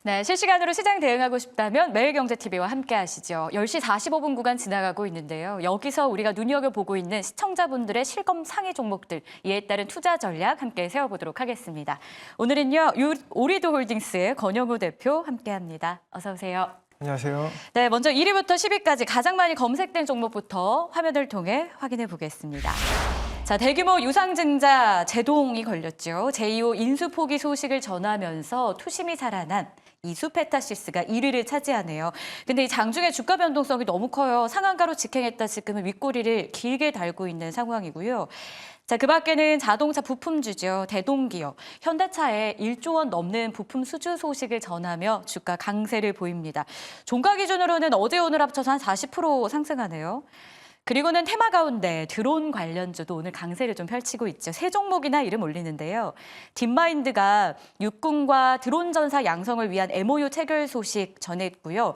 네, 실시간으로 시장 대응하고 싶다면 매일경제TV와 함께 하시죠. 10시 45분 구간 지나가고 있는데요. 여기서 우리가 눈여겨보고 있는 시청자분들의 실검 상위 종목들, 이에 따른 투자 전략 함께 세워보도록 하겠습니다. 오늘은요, 오리도홀딩스의 권영우 대표 함께합니다. 어서 오세요. 안녕하세요. 네, 먼저 1위부터 10위까지 가장 많이 검색된 종목부터 화면을 통해 확인해 보겠습니다. 자, 대규모 유상증자 제동이 걸렸죠. 제2호 인수 포기 소식을 전하면서 투심이 살아난 이수페타시스가 1위를 차지하네요. 근데 이 장중에 주가 변동성이 너무 커요. 상한가로 직행했다 지금은 윗꼬리를 길게 달고 있는 상황이고요. 자, 그 밖에는 자동차 부품주죠. 대동기업, 현대차에 1조 원 넘는 부품 수주 소식을 전하며 주가 강세를 보입니다. 종가 기준으로는 어제 오늘 합쳐서 한 40% 상승하네요. 그리고는 테마 가운데 드론 관련주도 오늘 강세를 좀 펼치고 있죠. 세 종목이나 이름 올리는데요. 딥마인드가 육군과 드론 전사 양성을 위한 MOU 체결 소식 전했고요.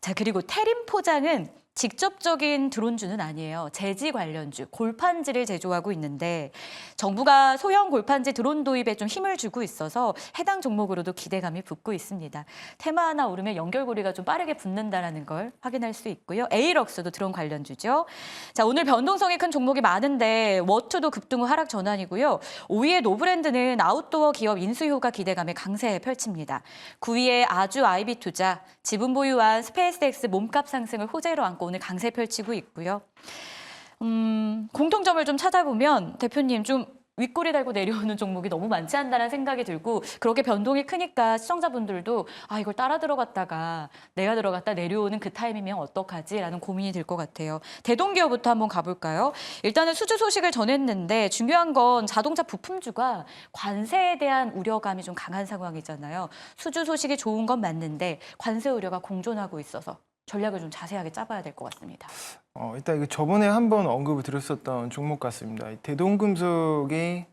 자, 그리고 태림 포장은 직접적인 드론주는 아니에요. 제지 관련주, 골판지를 제조하고 있는데 정부가 소형 골판지 드론 도입에 좀 힘을 주고 있어서 해당 종목으로도 기대감이 붙고 있습니다. 테마 하나 오르면 연결고리가 좀 빠르게 붙는다는 걸 확인할 수 있고요. 에이럭스도 드론 관련주죠. 자, 오늘 변동성이 큰 종목이 많은데 워투도 급등 후 하락 전환이고요. 5위의 노브랜드는 아웃도어 기업 인수효과 기대감에 강세 펼칩니다. 9위의 아주 아이비투자, 지분 보유한 스페이스X 몸값 상승을 호재로 안고 오늘 강세 펼치고 있고요. 공통점을 좀 찾아보면 대표님 좀 윗꼬리 달고 내려오는 종목이 너무 많지 않나라는 생각이 들고 그렇게 변동이 크니까 시청자분들도 아 이걸 따라 들어갔다가 내가 들어갔다 내려오는 그 타이밍이면 어떡하지라는 고민이 들 것 같아요. 대동기업부터 한번 가볼까요? 일단은 수주 소식을 전했는데 중요한 건 자동차 부품주가 관세에 대한 우려감이 좀 강한 상황이잖아요. 수주 소식이 좋은 건 맞는데 관세 우려가 공존하고 있어서 전략을 좀 자세하게 짜봐야 될 것 같습니다. 일단 이거 저번에 한번 언급을 드렸었던 종목 같습니다. 대동금속이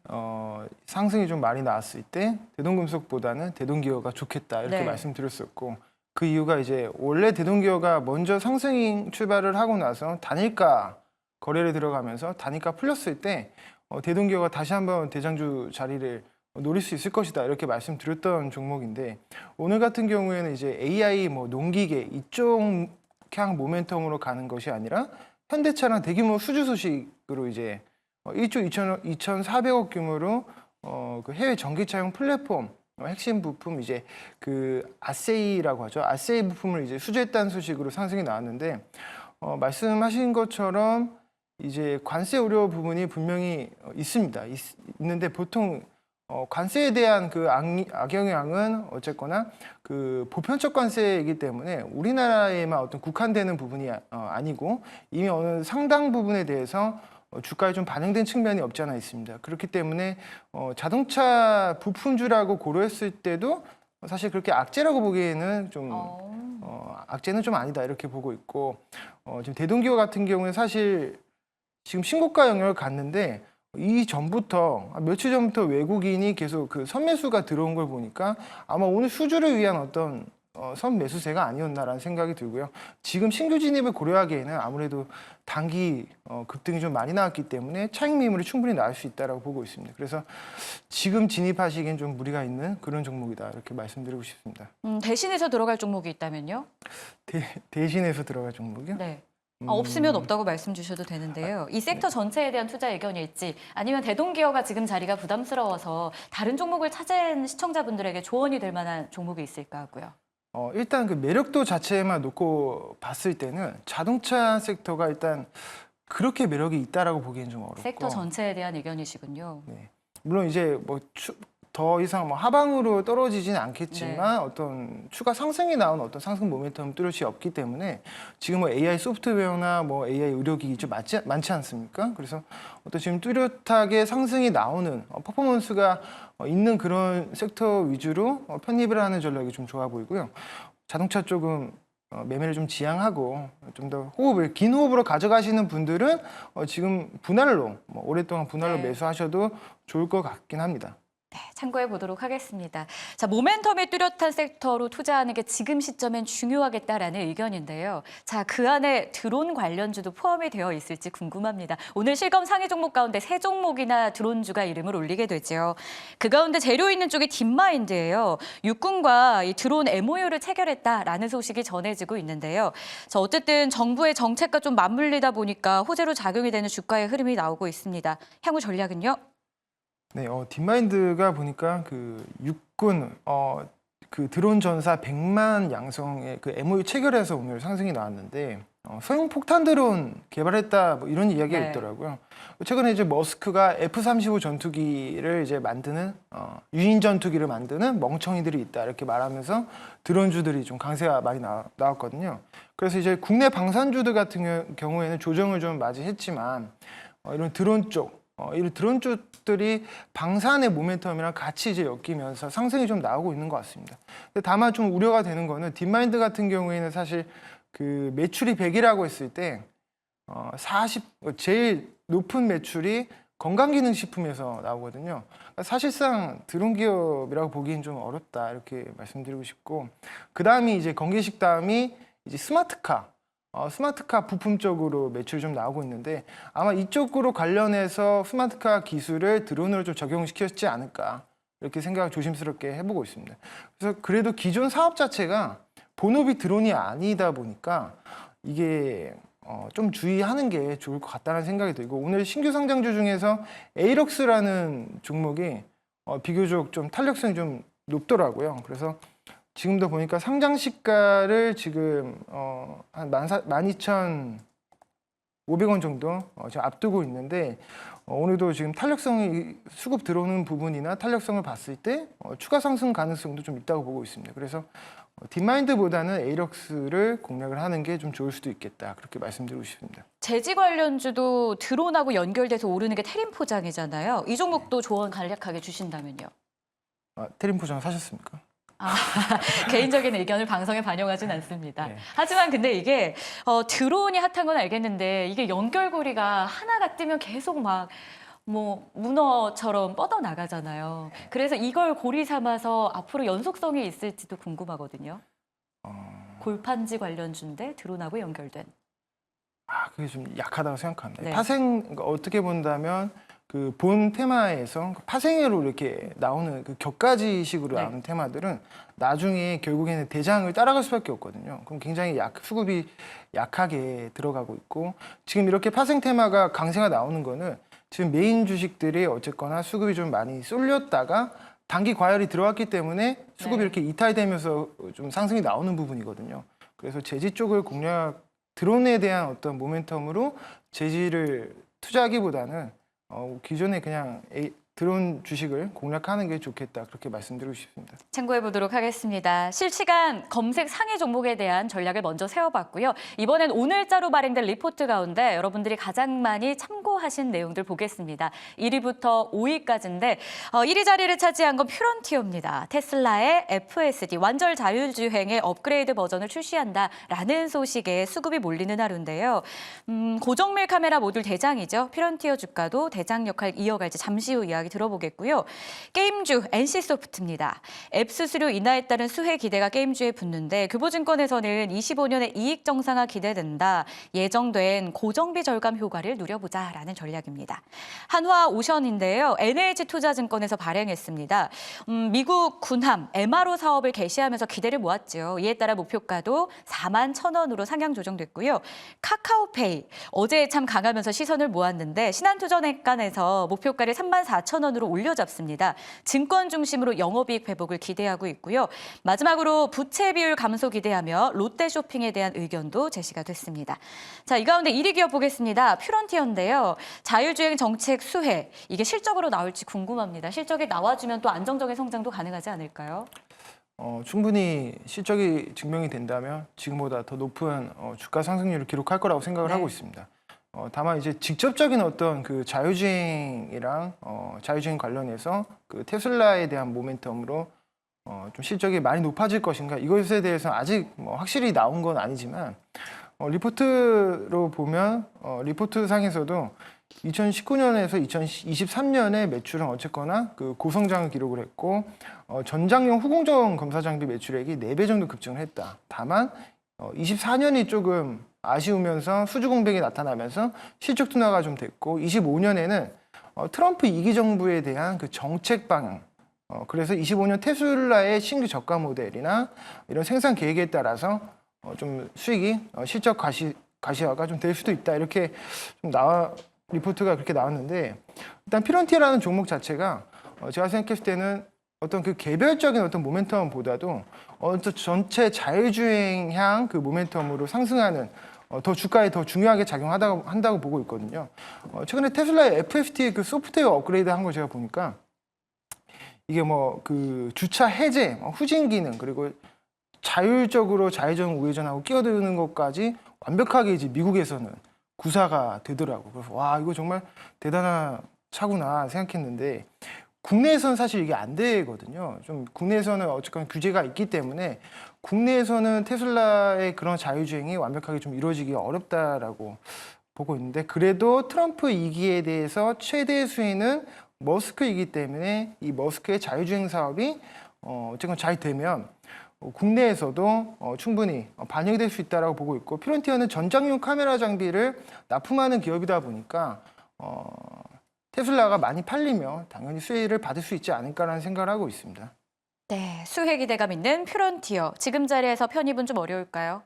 상승이 좀 많이 나왔을 때 대동금속보다는 대동기어가 좋겠다 이렇게 말씀드렸었고 그 이유가 이제 원래 대동기어가 먼저 상승 출발을 하고 나서 단일가 거래를 들어가면서 단일가 풀렸을 때 대동기어가 다시 한번 대장주 자리를 노릴 수 있을 것이다 이렇게 말씀드렸던 종목인데 오늘 같은 경우에는 이제 AI 농기계 이쪽 향 모멘텀으로 가는 것이 아니라 현대차랑 대규모 수주 소식으로 이제 1조 2,400억 규모로 그 해외 전기차용 플랫폼 핵심 부품 이제 그 아세이라고 하죠. 아세이 부품을 이제 수주했다는 소식으로 상승이 나왔는데 말씀하신 것처럼 이제 관세 우려 부분이 분명히 있습니다. 있는데 보통 관세에 대한 그 악영향은 어쨌거나 그 보편적 관세이기 때문에 우리나라에만 어떤 국한되는 부분이 아니고 이미 어느 상당 부분에 대해서 주가에 좀 반영된 측면이 없지 않아 있습니다. 그렇기 때문에 자동차 부품주라고 고려했을 때도 사실 그렇게 악재라고 보기에는 좀 악재는 좀 아니다 이렇게 보고 있고 지금 대동기업 같은 경우에 사실 지금 신고가 영역을 갔는데 이 전부터 며칠 전부터 외국인이 계속 그 선매수가 들어온 걸 보니까 아마 오늘 수주를 위한 어떤 선매수세가 아니었나라는 생각이 들고요. 지금 신규 진입을 고려하기에는 아무래도 단기 급등이 좀 많이 나왔기 때문에 차익 매물이 충분히 나올 수 있다고 보고 있습니다. 그래서 지금 진입하시기엔 좀 무리가 있는 그런 종목이다 이렇게 말씀드리고 싶습니다. 대신해서 들어갈 종목이 있다면요? 대신해서 들어갈 종목이요? 네. 없으면 없다고 말씀 주셔도 되는데요. 이 섹터 전체에 대한 투자 의견일지 아니면 대동기업가 지금 자리가 부담스러워서 다른 종목을 찾은 시청자분들에게 조언이 될 만한 종목이 있을까 하고요. 일단 그 매력도 자체만 놓고 봤을 때는 자동차 섹터가 일단 그렇게 매력이 있다라고 보기엔 좀 어렵고 섹터 전체에 대한 의견이시군요. 네. 물론 이제 더 이상 하방으로 떨어지지는 않겠지만 어떤 추가 상승이 나온 어떤 상승 모멘텀 뚜렷이 없기 때문에 지금 AI 소프트웨어나 AI 의료기기 좀 많지 않습니까? 그래서 어떤 지금 뚜렷하게 상승이 나오는 퍼포먼스가 있는 그런 섹터 위주로 편입을 하는 전략이 좀 좋아 보이고요. 자동차 쪽은 매매를 좀 지양하고 좀 더 긴 호흡으로 가져가시는 분들은 지금 분할로 오랫동안 분할로 매수하셔도 좋을 것 같긴 합니다. 네, 참고해 보도록 하겠습니다. 자, 모멘텀이 뚜렷한 섹터로 투자하는 게 지금 시점엔 중요하겠다라는 의견인데요. 자, 그 안에 드론 관련주도 포함이 되어 있을지 궁금합니다. 오늘 실검 상위 종목 가운데 3종목이나 드론주가 이름을 올리게 되죠. 그 가운데 재료 있는 쪽이 딥마인드예요. 육군과 이 드론 MOU를 체결했다라는 소식이 전해지고 있는데요. 자, 어쨌든 정부의 정책과 좀 맞물리다 보니까 호재로 작용이 되는 주가의 흐름이 나오고 있습니다. 향후 전략은요? 네, 딥마인드가 보니까 그 육군 그 드론 전사 100만 양성의 그 MOU 체결해서 오늘 상승이 나왔는데 소형 폭탄 드론 개발했다 뭐 이런 이야기가 네. 있더라고요. 최근에 이제 머스크가 F-35 전투기를 이제 만드는 유인 전투기를 만드는 멍청이들이 있다 이렇게 말하면서 드론주들이 좀 강세가 많이 나왔거든요. 그래서 이제 국내 방산주들 같은 경우에는 조정을 좀 맞이했지만 이런 드론 쪽 이런 드론 쪽들이 방산의 모멘텀이랑 같이 이제 엮이면서 상승이 좀 나오고 있는 것 같습니다. 근데 다만 좀 우려가 되는 거는 딥마인드 같은 경우에는 사실 그 매출이 100이라고 했을 때 40 제일 높은 매출이 건강기능식품에서 나오거든요. 그러니까 사실상 드론 기업이라고 보기엔 좀 어렵다 이렇게 말씀드리고 싶고, 그 다음이 이제 건기식 다음이 이제 스마트카 부품 쪽으로 매출이 좀 나오고 있는데 아마 이쪽으로 관련해서 스마트카 기술을 드론으로 좀 적용시켰지 않을까 이렇게 생각을 조심스럽게 해보고 있습니다. 그래서 그래도 기존 사업 자체가 본업이 드론이 아니다 보니까 이게 좀 주의하는 게 좋을 것 같다는 생각이 들고, 오늘 신규 상장주 중에서 에이럭스라는 종목이 비교적 좀 탄력성이 좀 높더라고요. 그래서 지금도 보니까 상장 시가를 지금 한 12,500원 정도 지금 앞두고 있는데 오늘도 지금 탄력성이 수급 들어오는 부분이나 탄력성을 봤을 때 추가 상승 가능성도 좀 있다고 보고 있습니다. 그래서 딥마인드보다는 에이럭스를 공략을 하는 게 좀 좋을 수도 있겠다 그렇게 말씀드리고 싶습니다. 제지 관련주도 드론하고 연결돼서 오르는 게 테림포장이잖아요. 이 종목도 조언 간략하게 주신다면요. 테림포장 사셨습니까? 개인적인 의견을 방송에 반영하진 않습니다. 네. 하지만 근데 이게 드론이 핫한 건 알겠는데 이게 연결고리가 하나가 뜨면 계속 막 뭐 문어처럼 뻗어나가잖아요. 그래서 이걸 고리 삼아서 앞으로 연속성이 있을지도 궁금하거든요. 골판지 관련주인데 드론하고 연결된. 그게 좀 약하다고 생각합니다. 네. 그러니까 어떻게 본다면 그 본 테마에서 파생으로 이렇게 나오는 그 격가지식으로 네. 나오는 테마들은 나중에 결국에는 대장을 따라갈 수밖에 없거든요. 그럼 굉장히 수급이 약하게 들어가고 있고, 지금 이렇게 파생 테마가 강세가 나오는 거는 지금 메인 주식들이 어쨌거나 수급이 좀 많이 쏠렸다가 단기 과열이 들어왔기 때문에 수급이 네. 이렇게 이탈되면서 좀 상승이 나오는 부분이거든요. 그래서 제지 쪽을 드론에 대한 어떤 모멘텀으로 제지를 투자하기보다는 기존에 그냥 드론 주식을 공략하는 게 좋겠다 그렇게 말씀드리고 싶습니다. 참고해 보도록 하겠습니다. 실시간 검색 상위 종목에 대한 전략을 먼저 세워봤고요. 이번엔 오늘자로 발행된 리포트 가운데 여러분들이 가장 많이 참고하신 내용들 보겠습니다. 1위부터 5위까지인데 1위 자리를 차지한 건 퓨런티어입니다. 테슬라의 FSD 완전 자율주행의 업그레이드 버전을 출시한다라는 소식에 수급이 몰리는 하루인데요. 고정밀 카메라 모듈 대장이죠. 퓨런티어 주가도 대장 역할 이어갈지 잠시 후 이야기 들어보겠고요. 게임주 NC소프트입니다. 앱 수수료 인하에 따른 수혜 기대가 게임주에 붙는데 교보증권에서는 25년의 이익 정상화 기대된다. 예정된 고정비 절감 효과를 누려보자라는 전략입니다. 한화오션인데요. NH투자증권에서 발행했습니다. 미국 군함 MRO 사업을 개시하면서 기대를 모았죠. 이에 따라 목표가도 41,000원으로 상향 조정됐고요. 카카오페이 어제 참 강하면서 시선을 모았는데 신한투자증권에서 목표가를 34,000원으로 올려잡습니다. 증권 중심으로 영업이익 회복을 기대하고 있고요. 마지막으로 부채 비율 감소 기대하며 롯데쇼핑에 대한 의견도 제시가 됐습니다. 자, 이 가운데 1위 기업 보겠습니다. 퓨런티어인데요. 자율주행 정책 수혜, 이게 실적으로 나올지 궁금합니다. 실적이 나와주면 또 안정적인 성장도 가능하지 않을까요? 충분히 실적이 증명이 된다면 지금보다 더 높은 주가 상승률을 기록할 거라고 생각을 하고 있습니다. 다만 이제 직접적인 어떤 그 자율주행이랑 자율주행 관련해서 그 테슬라에 대한 모멘텀으로 좀 실적이 많이 높아질 것인가, 이것에 대해서는 아직 확실히 나온 건 아니지만 리포트로 보면 리포트 상에서도 2019년에서 2023년에 매출은 어쨌거나 그 고성장을 기록을 했고 전장용 후공정 검사 장비 매출액이 4배 정도 급증을 했다. 다만 24년이 조금 아쉬우면서 수주 공백이 나타나면서 실적 둔화가 좀 됐고 25년에는 트럼프 2기 정부에 대한 그 정책 방향 그래서 25년 테슬라의 신규 저가 모델이나 이런 생산 계획에 따라서 좀 수익이 실적 가시화가 좀 될 수도 있다 이렇게 좀 리포트가 그렇게 나왔는데 일단 피런티어라는 종목 자체가 제가 생각했을 때는 어떤 그 개별적인 어떤 모멘텀보다도 전체 자율주행향 그 모멘텀으로 상승하는 더 주가에 더 중요하게 작용한다고 보고 있거든요. 최근에 테슬라의 FSD 그 소프트웨어 업그레이드 한 거 제가 보니까 이게 뭐 그 주차 해제, 후진 기능 그리고 자율적으로 좌회전 우회전하고 끼어드는 것까지 완벽하게 이제 미국에서는 구사가 되더라고. 그래서 와 이거 정말 대단한 차구나 생각했는데 국내에서는 사실 이게 안 되거든요. 좀 국내에서는 어쨌건 규제가 있기 때문에 국내에서는 테슬라의 그런 자율주행이 완벽하게 좀 이루어지기가 어렵다라고 보고 있는데 그래도 트럼프 2기에 대해서 최대 수혜는 머스크이기 때문에 이 머스크의 자율주행 사업이 어쨌건 잘 되면 국내에서도 충분히 반영이 될 수 있다고 보고 있고 피런티어는 전장용 카메라 장비를 납품하는 기업이다 보니까 테슬라가 많이 팔리면 당연히 수혜를 받을 수 있지 않을까라는 생각을 하고 있습니다. 네, 수혜 기대감 있는 퓨런티어. 지금 자리에서 편입은 좀 어려울까요?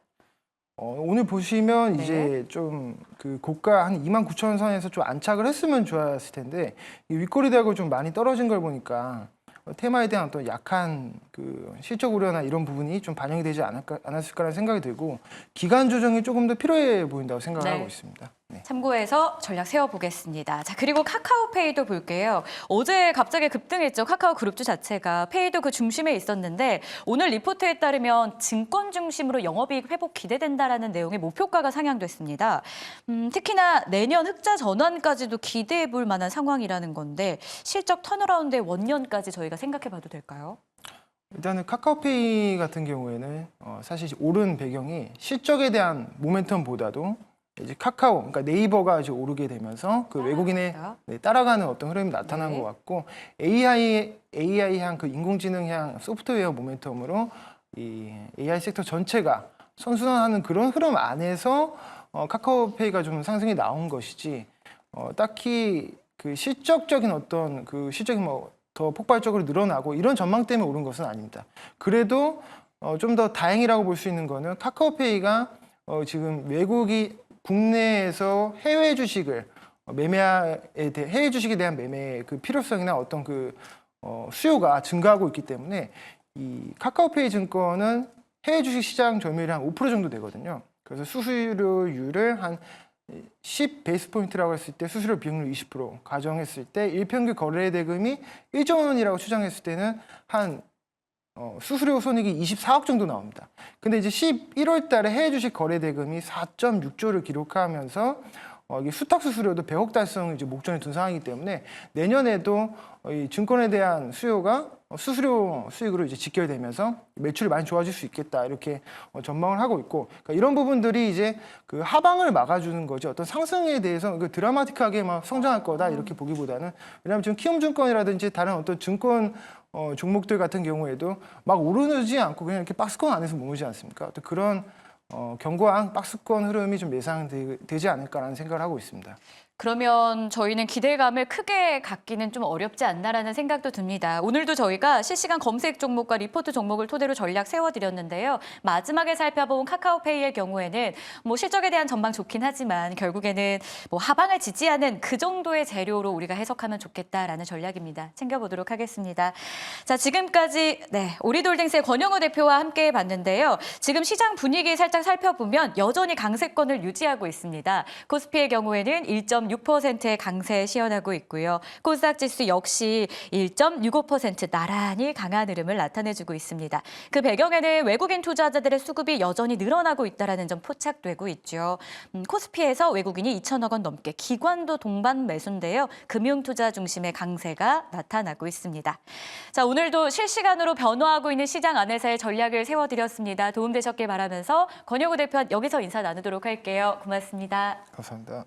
오늘 보시면 네. 이제 좀 그 고가 한 29,000원 선에서 좀 안착을 했으면 좋았을 텐데 이 윗꼬리 대고 좀 많이 떨어진 걸 보니까 테마에 대한 어떤 약한 그 실적 우려나 이런 부분이 좀 반영이 되지 않았을까라는 생각이 들고 기간 조정이 조금 더 필요해 보인다고 생각을 네. 하고 있습니다. 네. 참고해서 전략 세워보겠습니다. 자, 그리고 카카오페이도 볼게요. 어제 갑자기 급등했죠. 카카오 그룹주 자체가 페이도 그 중심에 있었는데 오늘 리포트에 따르면 증권 중심으로 영업이익 회복 기대된다라는 내용의 목표가가 상향됐습니다. 특히나 내년 흑자 전환까지도 기대해 볼 만한 상황이라는 건데 실적 턴어라운드의 원년까지 저희가 생각해 봐도 될까요? 일단은 카카오페이 같은 경우에는 사실 오른 배경이 실적에 대한 모멘텀보다도 이제 카카오, 그러니까 네이버가 이제 오르게 되면서 그 외국인의 따라가는 어떤 흐름이 나타난 것 같고 AI향 그 인공지능향 소프트웨어 모멘텀으로 이 AI 섹터 전체가 선순환하는 그런 흐름 안에서 카카오페이가 좀 상승이 나온 것이지 딱히 그 실적적인 어떤 그 실적이 뭐 더 폭발적으로 늘어나고 이런 전망 때문에 오른 것은 아닙니다. 그래도 좀 더 다행이라고 볼 수 있는 거는 카카오페이가 지금 외국이 국내에서 해외 주식을 해외 주식에 대한 매매 그 필요성이나 어떤 그 수요가 증가하고 있기 때문에 이 카카오페이 증권은 해외 주식 시장 점유율이 한 5% 정도 되거든요. 그래서 수수료율을 한 10 베이스 포인트라고 했을 때 수수료 비용률 20% 가정했을 때 일평균 거래 대금이 1조 원이라고 추정했을 때는 한 수수료 손익이 24억 정도 나옵니다. 근데 이제 11월 달에 해외 주식 거래 대금이 4.6조를 기록하면서 이게 수탁 수수료도 100억 달성을 이제 목전에 둔 상황이기 때문에 내년에도 이 증권에 대한 수요가 수수료 수익으로 이제 직결되면서 매출이 많이 좋아질 수 있겠다 이렇게 전망을 하고 있고 그러니까 이런 부분들이 이제 그 하방을 막아주는 거지 어떤 상승에 대해서 그 드라마틱하게 막 성장할 거다 이렇게 보기보다는 왜냐하면 지금 키움증권이라든지 다른 어떤 증권 종목들 같은 경우에도 막 오르지 않고 그냥 이렇게 박스권 안에서 머무지 않습니까? 어떤 그런 견고한 박스권 흐름이 좀 예상되지 않을까라는 생각을 하고 있습니다. 그러면 저희는 기대감을 크게 갖기는 좀 어렵지 않나라는 생각도 듭니다. 오늘도 저희가 실시간 검색 종목과 리포트 종목을 토대로 전략 세워드렸는데요. 마지막에 살펴본 카카오페이의 경우에는 뭐 실적에 대한 전망 좋긴 하지만 결국에는 뭐 하방을 지지하는 그 정도의 재료로 우리가 해석하면 좋겠다라는 전략입니다. 챙겨보도록 하겠습니다. 자, 지금까지 오리돌딩스의 권영우 대표와 함께 봤는데요. 지금 시장 분위기 살짝 살펴보면 여전히 강세권을 유지하고 있습니다. 코스피의 경우에는 1.6%의 강세 시현하고 있고요. 코스닥 지수 역시 1.65% 나란히 강한 흐름을 나타내주고 있습니다. 그 배경에는 외국인 투자자들의 수급이 여전히 늘어나고 있다는 점 포착되고 있죠. 코스피에서 외국인이 2천억 원 넘게 기관도 동반 매수인데요. 금융투자 중심의 강세가 나타나고 있습니다. 자, 오늘도 실시간으로 변화하고 있는 시장 안에서의 전략을 세워드렸습니다. 도움되셨길 바라면서 권영우 대표 여기서 인사 나누도록 할게요. 고맙습니다. 감사합니다.